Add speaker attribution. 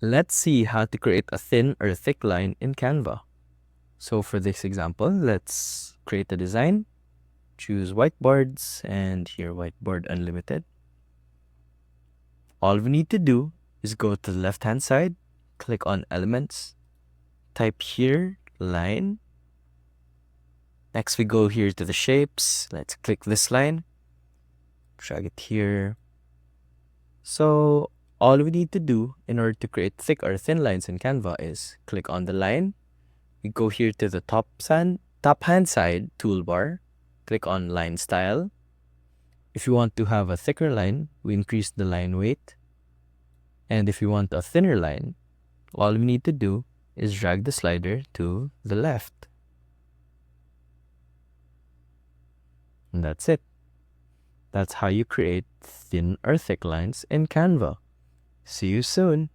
Speaker 1: Let's see how to create a thin or thick line in Canva. So for this example, let's create a design, choose whiteboards, and here whiteboard unlimited. All we need to do is go to the left-hand side, click on elements, type here line. Next we go here to the shapes. Let's click this line, drag it here. So all we need to do in order to create thick or thin lines in Canva is click on the line. We go here to the top hand side toolbar, click on line style. If you want to have a thicker line, we increase the line weight. And if you want a thinner line, all we need to do is drag the slider to the left. And that's it. That's how you create thin or thick lines in Canva. See you soon.